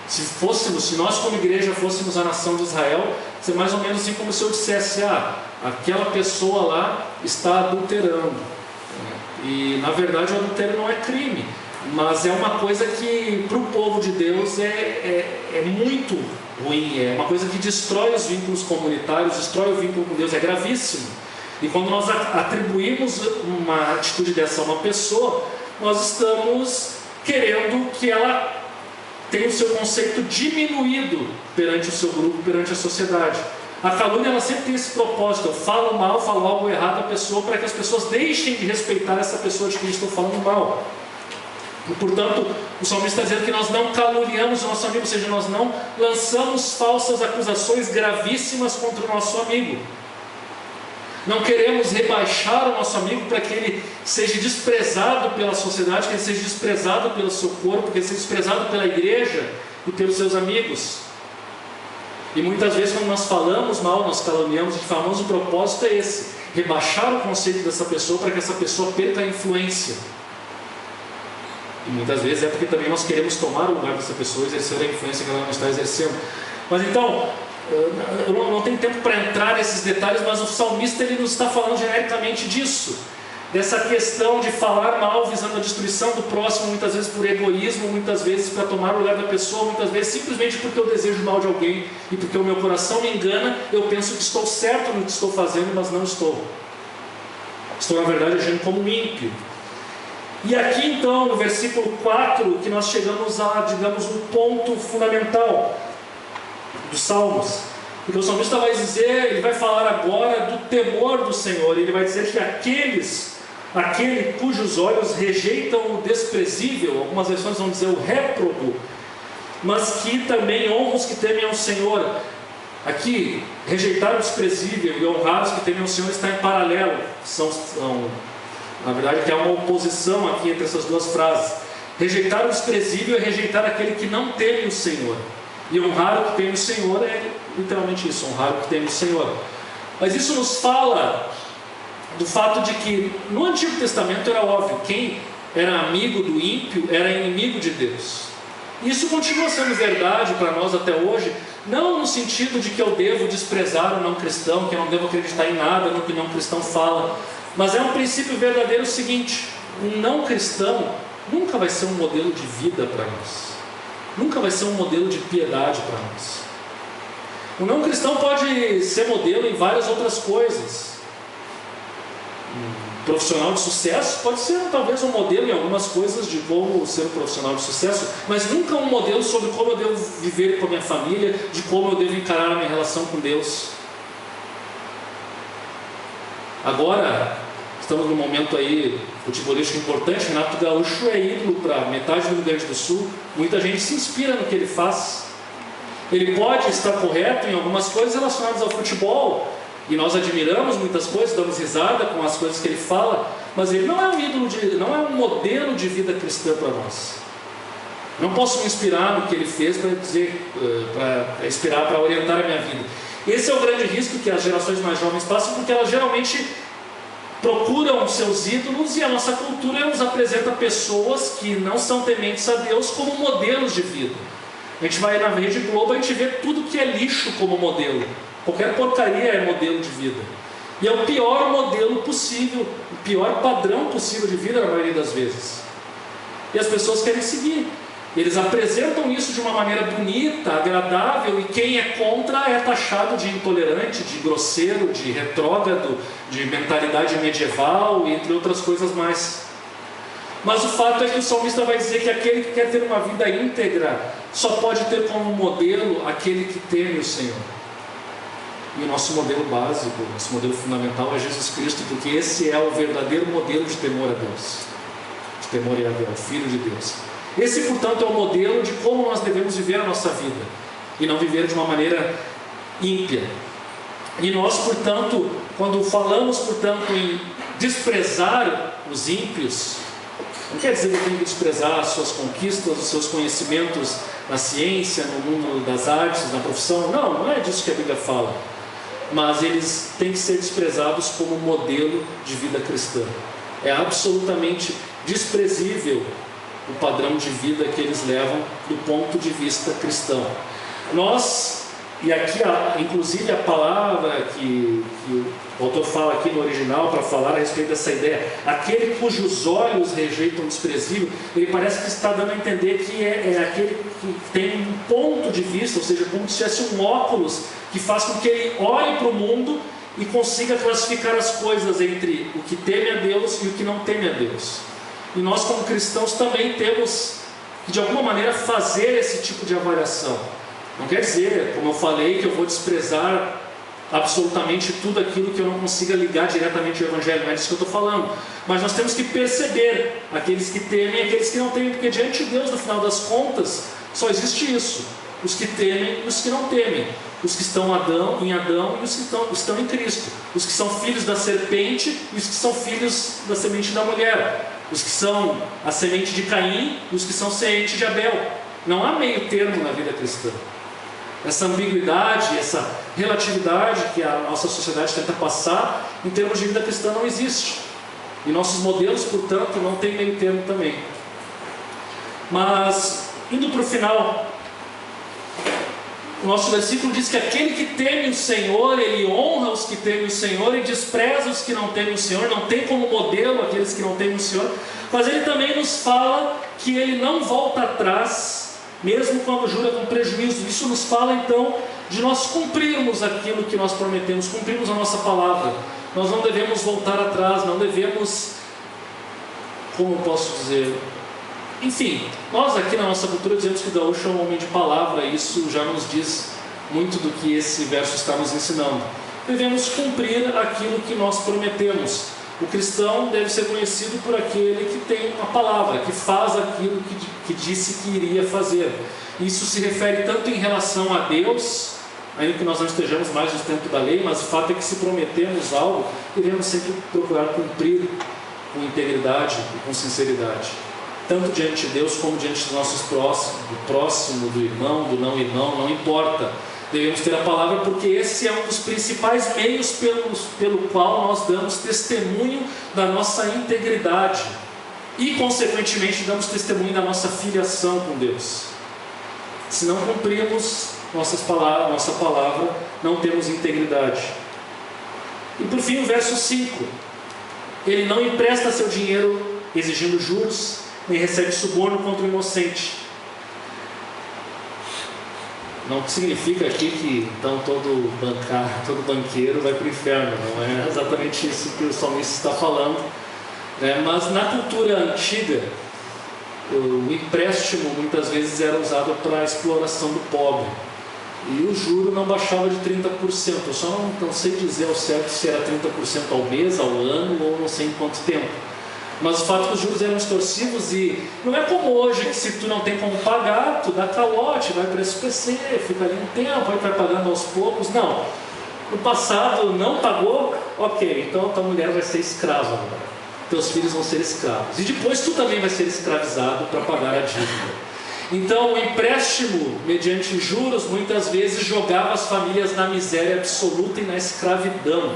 Se nós como igreja fôssemos a nação de Israel, seria mais ou menos assim como se eu dissesse: aquela pessoa lá está adulterando. E na verdade o adultério não é crime, mas é uma coisa que para o povo de Deus é muito ruim, é uma coisa que destrói os vínculos comunitários, destrói o vínculo com Deus, é gravíssimo. E quando nós atribuímos uma atitude dessa a uma pessoa, nós estamos querendo que ela tenha o seu conceito diminuído perante o seu grupo, perante a sociedade. A calúnia, ela sempre tem esse propósito: eu falo mal, falo algo errado à pessoa, para que as pessoas deixem de respeitar essa pessoa de quem estou falando mal. E, portanto, o salmista está dizendo que nós não caluniamos o nosso amigo, ou seja, nós não lançamos falsas acusações gravíssimas contra o nosso amigo. Não queremos rebaixar o nosso amigo para que ele seja desprezado pela sociedade, que ele seja desprezado pelo seu corpo, que ele seja desprezado pela igreja e pelos seus amigos. E muitas vezes, quando nós falamos mal, nós caluniamos, o famoso propósito é esse: rebaixar o conceito dessa pessoa para que essa pessoa perca a influência. E muitas vezes é porque também nós queremos tomar o lugar dessa pessoa, exercer a influência que ela não está exercendo. Mas então, eu não tenho tempo para entrar nesses detalhes, mas o salmista ele nos está falando genericamente disso, dessa questão de falar mal visando a destruição do próximo, muitas vezes por egoísmo, muitas vezes para tomar o lugar da pessoa, muitas vezes simplesmente porque eu desejo mal de alguém e porque o meu coração me engana. Eu penso que estou certo no que estou fazendo, mas não estou. Estou na verdade agindo como um ímpio. E aqui então, no versículo 4, que nós chegamos a, digamos, um ponto fundamental dos Salmos, porque o salmista vai dizer, ele vai falar agora do temor do Senhor. Ele vai dizer que aquele cujos olhos rejeitam o desprezível, algumas versões vão dizer o réprobo, mas que também honram os que temem ao Senhor. Aqui, rejeitar o desprezível e honrar os que temem ao Senhor está em paralelo, na verdade que há uma oposição aqui entre essas duas frases. Rejeitar o desprezível é rejeitar aquele que não teme o Senhor, e honrar o que teme o Senhor é literalmente isso, honrar o que teme o Senhor. Mas isso nos fala do fato de que no Antigo Testamento era óbvio: quem era amigo do ímpio era inimigo de Deus. Isso continua sendo verdade para nós até hoje, não no sentido de que eu devo desprezar o não cristão, que eu não devo acreditar em nada no que o não cristão fala, mas é um princípio verdadeiro o seguinte: um não cristão nunca vai ser um modelo de vida para nós, nunca vai ser um modelo de piedade para nós. O não cristão pode ser modelo em várias outras coisas. Um profissional de sucesso pode ser talvez um modelo em algumas coisas de como ser um profissional de sucesso, mas nunca um modelo sobre como eu devo viver com a minha família, de como eu devo encarar a minha relação com Deus. Agora, estamos num momento aí futebolístico importante. Renato Gaúcho é ídolo para metade do Rio Grande do Sul. Muita gente se inspira no que ele faz. Ele pode estar correto em algumas coisas relacionadas ao futebol, e nós admiramos muitas coisas, damos risada com as coisas que ele fala, mas ele não é um ídolo, não é um modelo de vida cristã para nós. Não posso me inspirar no que ele fez para dizer, para inspirar, para orientar a minha vida. Esse é o grande risco que as gerações mais jovens passam, porque elas geralmente procuram seus ídolos, e a nossa cultura nos apresenta pessoas que não são tementes a Deus como modelos de vida. A gente vai na Rede Globo, a gente vê tudo que é lixo como modelo. Qualquer porcaria é modelo de vida. E é o pior modelo possível, o pior padrão possível de vida na maioria das vezes. E as pessoas querem seguir. Eles apresentam isso de uma maneira bonita, agradável, e quem é contra é taxado de intolerante, de grosseiro, de retrógrado, de mentalidade medieval, entre outras coisas mais. Mas o fato é que o salmista vai dizer que aquele que quer ter uma vida íntegra só pode ter como modelo aquele que teme o Senhor. E o nosso modelo básico, o nosso modelo fundamental é Jesus Cristo, porque esse é o verdadeiro modelo de temor a Deus, de temor a Deus, o Filho de Deus. Esse, portanto, é o modelo de como nós devemos viver a nossa vida, e não viver de uma maneira ímpia. E nós, portanto, quando falamos, portanto, em desprezar os ímpios, não quer dizer que eu tenho que desprezar as suas conquistas, os seus conhecimentos na ciência, no mundo das artes, na profissão. Não é disso que a Bíblia fala. Mas eles têm que ser desprezados como modelo de vida cristã. É absolutamente desprezível o padrão de vida que eles levam do ponto de vista cristão. E aqui inclusive a palavra que o autor fala aqui no original para falar a respeito dessa ideia, aquele cujos olhos rejeitam o desprezível, ele parece que está dando a entender que é aquele que tem um ponto de vista, ou seja, como se tivesse um óculos que faz com que ele olhe para o mundo e consiga classificar as coisas entre o que teme a Deus e o que não teme a Deus. E nós como cristãos também temos que de alguma maneira fazer esse tipo de avaliação. Não quer dizer, como eu falei, que eu vou desprezar absolutamente tudo aquilo que eu não consiga ligar diretamente ao Evangelho. Não é disso que eu estou falando. Mas nós temos que perceber aqueles que temem e aqueles que não temem, porque diante de Deus, no final das contas, só existe isso: os que temem e os que não temem, os que estão em Adão e os que estão em Cristo, os que são filhos da serpente e os que são filhos da semente da mulher, os que são a semente de Caim e os que são semente de Abel. Não há meio termo na vida cristã. Essa ambiguidade, essa relatividade que a nossa sociedade tenta passar em termos de vida cristã não existe. E nossos modelos, portanto, não têm meio termo também. Mas, indo para o final, o nosso versículo diz que aquele que teme o Senhor, ele honra os que temem o Senhor e despreza os que não temem o Senhor. Não tem como modelo aqueles que não temem o Senhor. Mas ele também nos fala que ele não volta atrás, mesmo quando jura com prejuízo. Isso nos fala então de nós cumprirmos aquilo que nós prometemos, cumprirmos a nossa palavra. Nós não devemos voltar atrás, não devemos, como posso dizer, enfim, nós aqui na nossa cultura dizemos que o gaúcho é um homem de palavra. Isso já nos diz muito do que esse verso está nos ensinando. Devemos cumprir aquilo que nós prometemos. O cristão deve ser conhecido por aquele que tem uma palavra, que faz aquilo que disse que iria fazer. Isso se refere tanto em relação a Deus, ainda que nós não estejamos mais no tempo da lei, mas o fato é que se prometemos algo, devemos sempre procurar cumprir com integridade e com sinceridade, tanto diante de Deus como diante dos nossos próximos, do próximo, do irmão, do não irmão, não importa. Devemos ter a palavra, porque esse é um dos principais meios pelo qual nós damos testemunho da nossa integridade e, consequentemente, damos testemunho da nossa filiação com Deus. Se não cumprirmos nossa palavra, não temos integridade. E por fim, o verso 5: ele não empresta seu dinheiro exigindo juros, nem recebe suborno contra o inocente. Não significa aqui que então todo banqueiro vai para o inferno. Não é exatamente isso que o salmista está falando, né? Mas na cultura antiga, o empréstimo muitas vezes era usado para a exploração do pobre, e o juro não baixava de 30%. Eu só não sei dizer ao certo se era 30% ao mês, ao ano, ou não sei em quanto tempo. Mas o fato é que os juros eram extorsivos, e não é como hoje, que se tu não tem como pagar, tu dá calote, vai para esse SPC, fica ali um tempo, vai pagando aos poucos. Não, no passado não pagou, ok, então a tua mulher vai ser escrava agora, teus filhos vão ser escravos, e depois tu também vai ser escravizado para pagar a dívida. Então o empréstimo mediante juros muitas vezes jogava as famílias na miséria absoluta e na escravidão.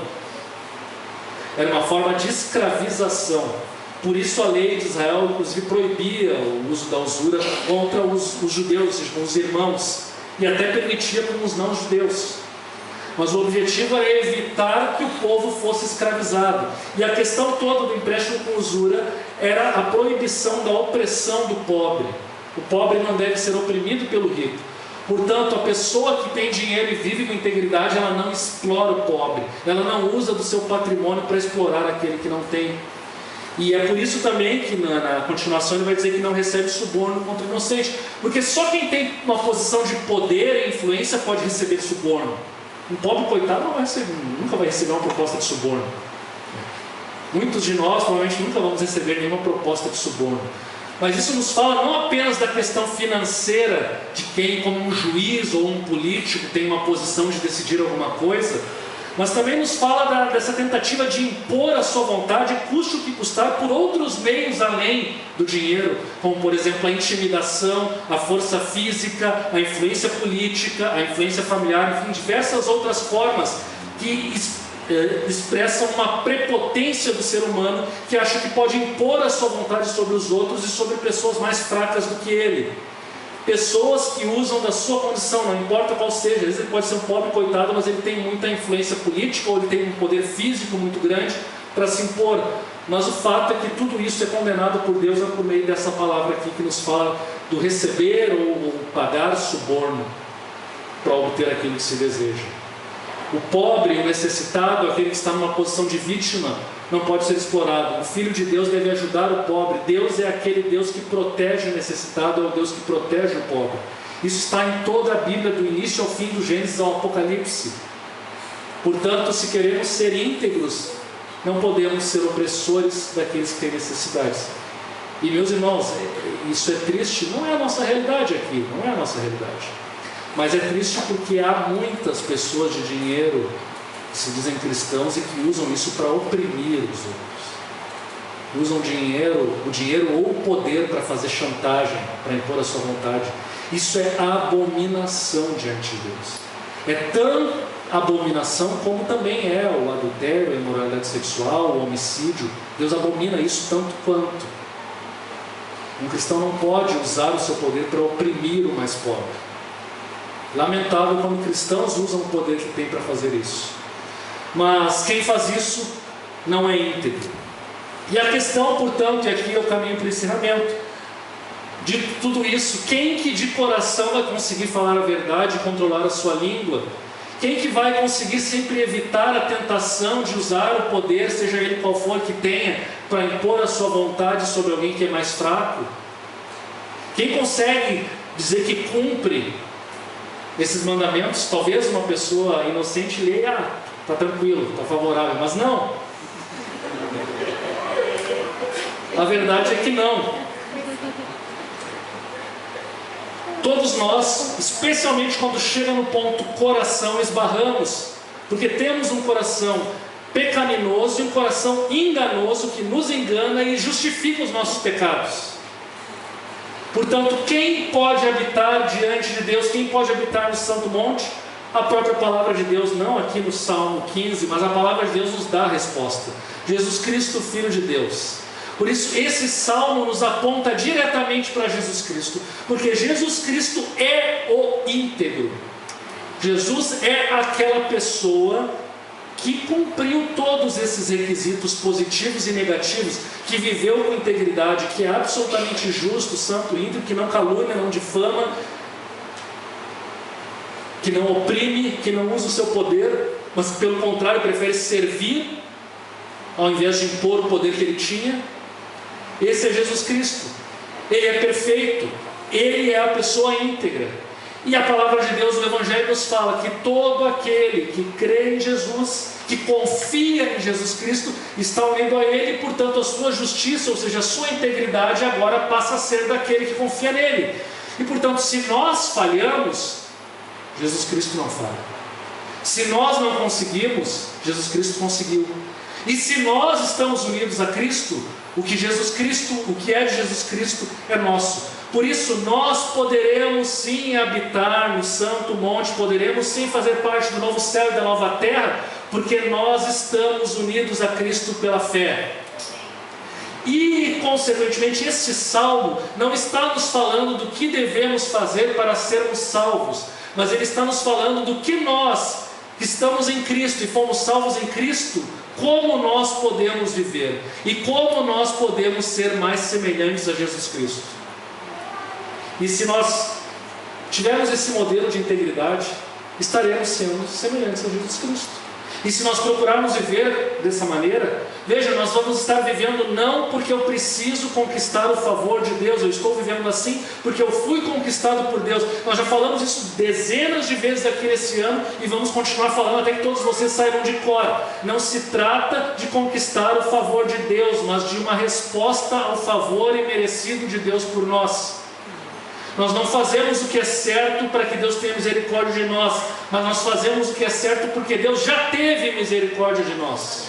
Era uma forma de escravização. Por isso a lei de Israel inclusive proibia o uso da usura contra os judeus, ou seja, com os irmãos, e até permitia com os não-judeus. Mas o objetivo era evitar que o povo fosse escravizado. E a questão toda do empréstimo com usura era a proibição da opressão do pobre. O pobre não deve ser oprimido pelo rico. Portanto, a pessoa que tem dinheiro e vive com integridade, ela não explora o pobre, ela não usa do seu patrimônio para explorar aquele que não tem. E é por isso também que na continuação ele vai dizer que não recebe suborno contra o inocente, porque só quem tem uma posição de poder e influência pode receber suborno. Um pobre coitado nunca vai receber uma proposta de suborno. Muitos de nós provavelmente nunca vamos receber nenhuma proposta de suborno. Mas isso nos fala não apenas da questão financeira, de quem como um juiz ou um político tem uma posição de decidir alguma coisa, mas também nos fala dessa tentativa de impor a sua vontade, custe o que custar, por outros meios além do dinheiro, como por exemplo a intimidação, a força física, a influência política, a influência familiar, enfim, diversas outras formas que expressam uma prepotência do ser humano, que acha que pode impor a sua vontade sobre os outros e sobre pessoas mais fracas do que ele. Pessoas que usam da sua condição, não importa qual seja, às vezes ele pode ser um pobre coitado, mas ele tem muita influência política, ou ele tem um poder físico muito grande para se impor. Mas o fato é que tudo isso é condenado por Deus por meio dessa palavra aqui que nos fala do receber ou pagar suborno para obter aquilo que se deseja. O pobre, o necessitado, aquele que está numa posição de vítima, não pode ser explorado. O Filho de Deus deve ajudar o pobre. Deus é aquele Deus que protege o necessitado, é o Deus que protege o pobre. Isso está em toda a Bíblia, do início ao fim, do Gênesis ao Apocalipse. Portanto, se queremos ser íntegros, não podemos ser opressores daqueles que têm necessidades. E meus irmãos, isso é triste, não é a nossa realidade aqui, não é a nossa realidade. Mas é triste porque há muitas pessoas de dinheiro que se dizem cristãos e que usam isso para oprimir os outros. Usam o dinheiro ou o poder para fazer chantagem, para impor a sua vontade. Isso é abominação diante de Deus. É tão abominação como também é o adultério, a imoralidade sexual, o homicídio. Deus abomina isso tanto quanto. Um cristão não pode usar o seu poder para oprimir o mais pobre. Lamentável quando cristãos usam o poder que tem para fazer isso. Mas quem faz isso não é íntegro. E a questão, portanto, e aqui é o caminho para o ensinamento, de tudo isso, quem que de coração vai conseguir falar a verdade e controlar a sua língua? Quem que vai conseguir sempre evitar a tentação de usar o poder, seja ele qual for que tenha, para impor a sua vontade sobre alguém que é mais fraco? Quem consegue dizer que cumpre esses mandamentos? Talvez uma pessoa inocente leia, está tranquilo, está favorável, mas não. A verdade é que não. Todos nós, especialmente quando chega no ponto coração, esbarramos, porque temos um coração pecaminoso e um coração enganoso que nos engana e justifica os nossos pecados. Portanto, quem pode habitar diante de Deus? Quem pode habitar no Santo Monte? A própria palavra de Deus, não aqui no Salmo 15, mas a palavra de Deus nos dá a resposta. Jesus Cristo, Filho de Deus. Por isso, esse salmo nos aponta diretamente para Jesus Cristo, porque Jesus Cristo é o íntegro. Jesus é aquela pessoa que cumpriu todos esses requisitos positivos e negativos, que viveu com integridade, que é absolutamente justo, santo, íntegro, que não calúnia, não difama, que não oprime, que não usa o seu poder, mas pelo contrário prefere servir ao invés de impor o poder que ele tinha. Esse é Jesus Cristo. Ele é perfeito, ele é a pessoa íntegra. E a palavra de Deus, o Evangelho nos fala que todo aquele que crê em Jesus, que confia em Jesus Cristo, está unido a Ele, e portanto a sua justiça, ou seja, a sua integridade agora passa a ser daquele que confia nele. E portanto, se nós falhamos, Jesus Cristo não falha. Se nós não conseguimos, Jesus Cristo conseguiu. E se nós estamos unidos a Cristo, o que é de Jesus Cristo é nosso. Por isso nós poderemos sim habitar no Santo Monte, poderemos sim fazer parte do novo céu e da nova terra, porque nós estamos unidos a Cristo pela fé. E consequentemente este salmo não está nos falando do que devemos fazer para sermos salvos, mas ele está nos falando do que nós que estamos em Cristo e fomos salvos em Cristo, como nós podemos viver e como nós podemos ser mais semelhantes a Jesus Cristo. E se nós tivermos esse modelo de integridade, estaremos sendo semelhantes a Jesus Cristo. E se nós procurarmos viver dessa maneira, veja, nós vamos estar vivendo não porque eu preciso conquistar o favor de Deus, eu estou vivendo assim porque eu fui conquistado por Deus. Nós já falamos isso dezenas de vezes aqui nesse ano e vamos continuar falando até que todos vocês saibam de cor. Não se trata de conquistar o favor de Deus, mas de uma resposta ao favor imerecido de Deus por nós. Nós não fazemos o que é certo para que Deus tenha misericórdia de nós, mas nós fazemos o que é certo porque Deus já teve misericórdia de nós.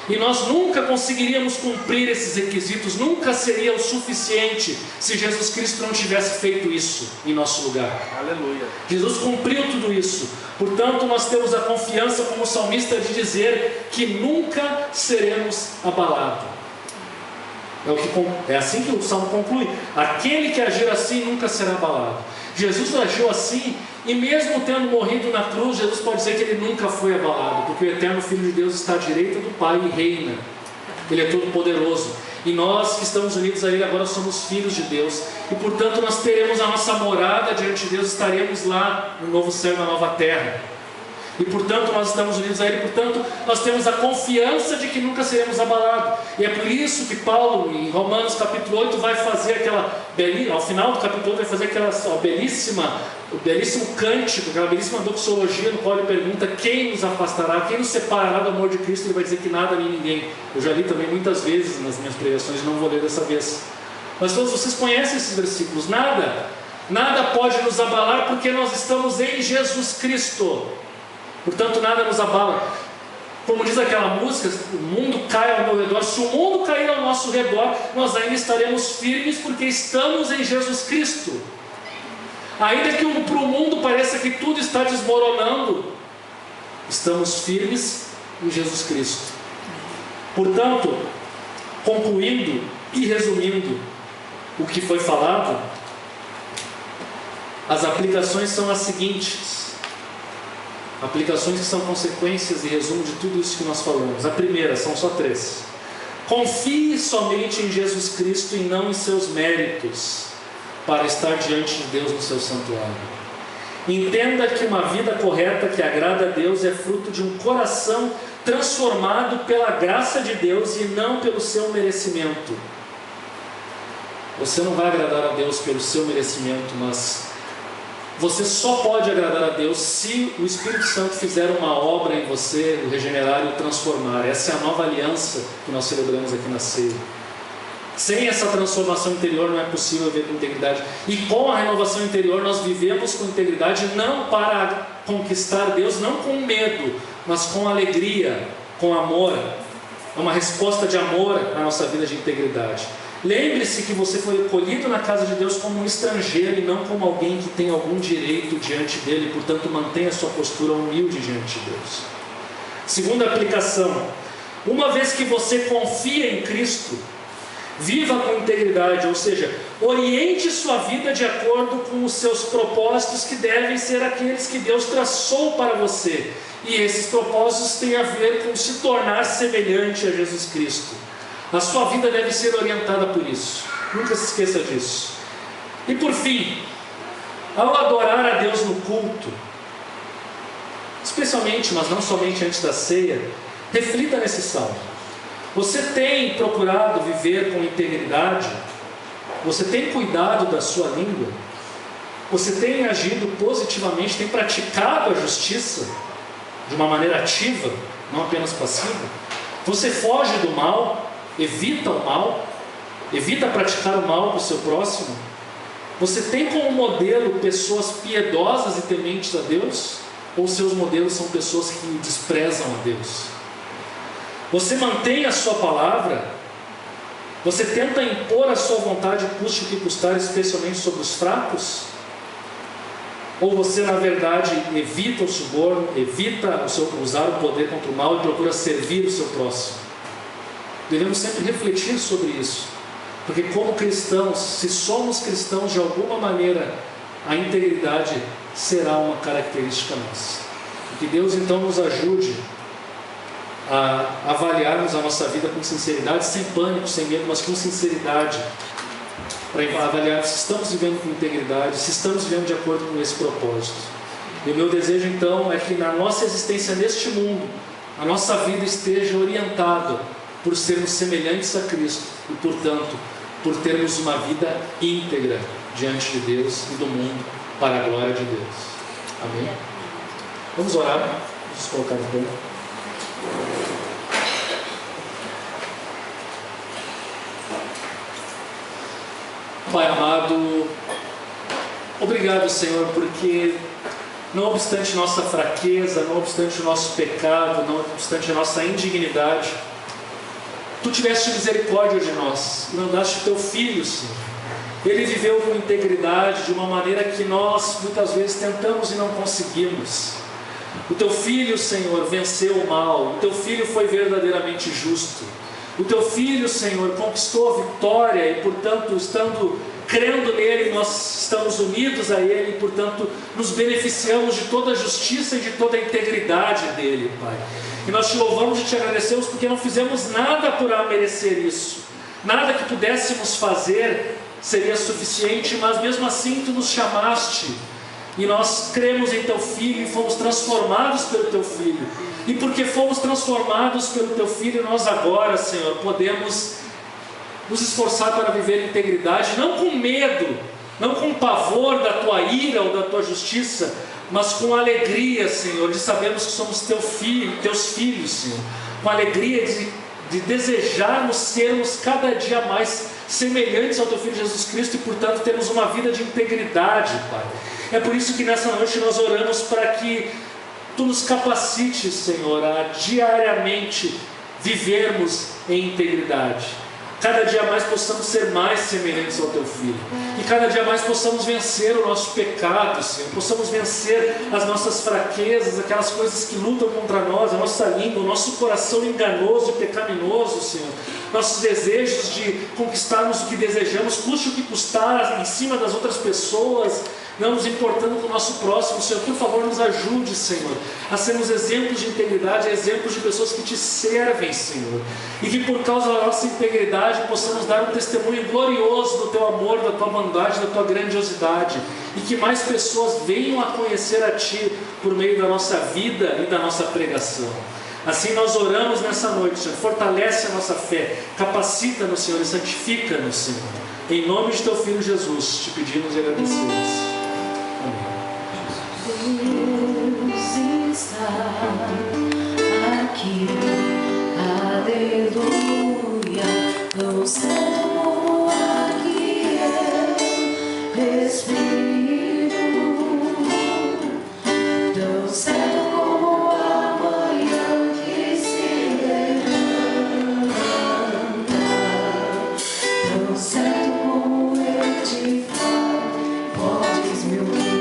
E nós nunca conseguiríamos cumprir esses requisitos, nunca seria o suficiente se Jesus Cristo não tivesse feito isso em nosso lugar. Aleluia. Jesus cumpriu tudo isso. Portanto, nós temos a confiança como salmista de dizer que nunca seremos abalados. É assim que o salmo conclui: aquele que agir assim nunca será abalado. Jesus agiu assim, e mesmo tendo morrido na cruz, Jesus pode dizer que ele nunca foi abalado, porque o eterno Filho de Deus está à direita do Pai e reina. Ele é todo poderoso, e nós que estamos unidos a Ele agora somos filhos de Deus, e portanto nós teremos a nossa morada diante de Deus, estaremos lá no novo céu e na nova terra. E portanto nós estamos unidos a Ele, portanto nós temos a confiança de que nunca seremos abalados. E é por isso que Paulo, em Romanos capítulo 8, vai fazer ao final do capítulo 8, vai fazer o belíssimo cântico, aquela belíssima doxologia, no qual ele pergunta: quem nos afastará, quem nos separará do amor de Cristo? Ele vai dizer que nada nem ninguém. Eu já li também muitas vezes nas minhas pregações, não vou ler dessa vez. Mas todos vocês conhecem esses versículos. Nada pode nos abalar, porque nós estamos em Jesus Cristo. Portanto, nada nos abala. Como diz aquela música: o mundo cai ao meu redor. Se o mundo cair ao nosso redor, nós ainda estaremos firmes, porque estamos em Jesus Cristo. Ainda que para o mundo pareça que tudo está desmoronando, estamos firmes em Jesus Cristo. Portanto, concluindo e resumindo o que foi falado, as aplicações são as seguintes. Aplicações que são consequências e resumo de tudo isso que nós falamos. A primeira, são só 3. Confie somente em Jesus Cristo e não em seus méritos para estar diante de Deus no seu santuário. Entenda que uma vida correta que agrada a Deus é fruto de um coração transformado pela graça de Deus e não pelo seu merecimento. Você não vai agradar a Deus pelo seu merecimento, mas você só pode agradar a Deus se o Espírito Santo fizer uma obra em você, o regenerar e o transformar. Essa é a nova aliança que nós celebramos aqui na ceia. Sem essa transformação interior não é possível viver com integridade. E com a renovação interior nós vivemos com integridade, não para conquistar Deus, não com medo, mas com alegria, com amor. É uma resposta de amor à nossa vida de integridade. Lembre-se que você foi acolhido na casa de Deus como um estrangeiro e não como alguém que tem algum direito diante dele. Portanto, mantenha a sua postura humilde diante de Deus. Segunda aplicação: uma vez que você confia em Cristo, viva com integridade, ou seja, oriente sua vida de acordo com os seus propósitos, que devem ser aqueles que Deus traçou para você. E esses propósitos têm a ver com se tornar semelhante a Jesus Cristo. A sua vida deve ser orientada por isso. Nunca se esqueça disso. E por fim, ao adorar a Deus no culto, especialmente, mas não somente antes da ceia, reflita nesse salmo. Você tem procurado viver com integridade? Você tem cuidado da sua língua? Você tem agido positivamente? Tem praticado a justiça de uma maneira ativa, não apenas passiva? Você foge do mal? Evita o mal? Evita praticar o mal para o seu próximo? Você tem como modelo pessoas piedosas e tementes a Deus? Ou seus modelos são pessoas que desprezam a Deus? Você mantém a sua palavra? Você tenta impor a sua vontade, custe o que custar, especialmente sobre os fracos? Ou você, na verdade, evita o suborno, evita usar o poder contra o mal e procura servir o seu próximo? Devemos sempre refletir sobre isso, porque como cristãos, se somos cristãos de alguma maneira, a integridade será uma característica nossa. Que Deus então nos ajude a avaliarmos a nossa vida com sinceridade, sem pânico, sem medo, mas com sinceridade, para avaliar se estamos vivendo com integridade, se estamos vivendo de acordo com esse propósito. E o meu desejo então é que na nossa existência neste mundo, a nossa vida esteja orientada por sermos semelhantes a Cristo e, portanto, por termos uma vida íntegra diante de Deus e do mundo, para a glória de Deus. Amém? Vamos orar? Vamos colocar no pé. Pai amado, Obrigado, Senhor, porque não obstante nossa fraqueza, não obstante o nosso pecado, não obstante a nossa indignidade, Tu tiveste misericórdia de nós e mandaste o Teu Filho, Senhor. Ele viveu com integridade, de uma maneira que nós muitas vezes tentamos e não conseguimos. O Teu Filho, Senhor, venceu o mal. O Teu Filho foi verdadeiramente justo. O Teu Filho, Senhor, conquistou a vitória e, portanto, crendo nele, nós estamos unidos a Ele e, portanto, nos beneficiamos de toda a justiça e de toda a integridade dele, Pai. E nós Te louvamos e Te agradecemos porque não fizemos nada por merecer isso. Nada que pudéssemos fazer seria suficiente, mas mesmo assim Tu nos chamaste. E nós cremos em Teu Filho e fomos transformados pelo Teu Filho. E porque fomos transformados pelo Teu Filho, nós agora, Senhor, podemos nos esforçar para viver em integridade, não com medo, não com pavor da Tua ira ou da Tua justiça, mas com alegria, Senhor, de sabermos que somos Teus filhos, Senhor. Com alegria de desejarmos sermos cada dia mais semelhantes ao Teu Filho Jesus Cristo e, portanto, termos uma vida de integridade, Pai. É por isso que nessa noite nós oramos para que Tu nos capacites, Senhor, a diariamente vivermos em integridade. Cada dia mais possamos ser mais semelhantes ao Teu Filho. E cada dia mais possamos vencer o nosso pecado, Senhor. Possamos vencer as nossas fraquezas, aquelas coisas que lutam contra nós, a nossa língua, o nosso coração enganoso e pecaminoso, Senhor. Nossos desejos de conquistarmos o que desejamos, custe o que custar, em cima das outras pessoas, não nos importando com o nosso próximo. Senhor, por favor, nos ajude, Senhor, a sermos exemplos de integridade, exemplos de pessoas que Te servem, Senhor. E que por causa da nossa integridade possamos dar um testemunho glorioso do Teu amor, da Tua bondade, da Tua grandiosidade. E que mais pessoas venham a conhecer a Ti por meio da nossa vida e da nossa pregação. Assim nós oramos nessa noite, Senhor. Fortalece a nossa fé, capacita-nos, Senhor, e santifica-nos, Senhor. Em nome de Teu Filho Jesus, Te pedimos e agradecemos. Deus está aqui, aleluia. Tão certo como aqui eu respiro, tão certo como a manhã que se levanta, tão certo como eu Te falo, podes me ouvir.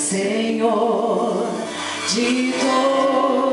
Senhor, de todo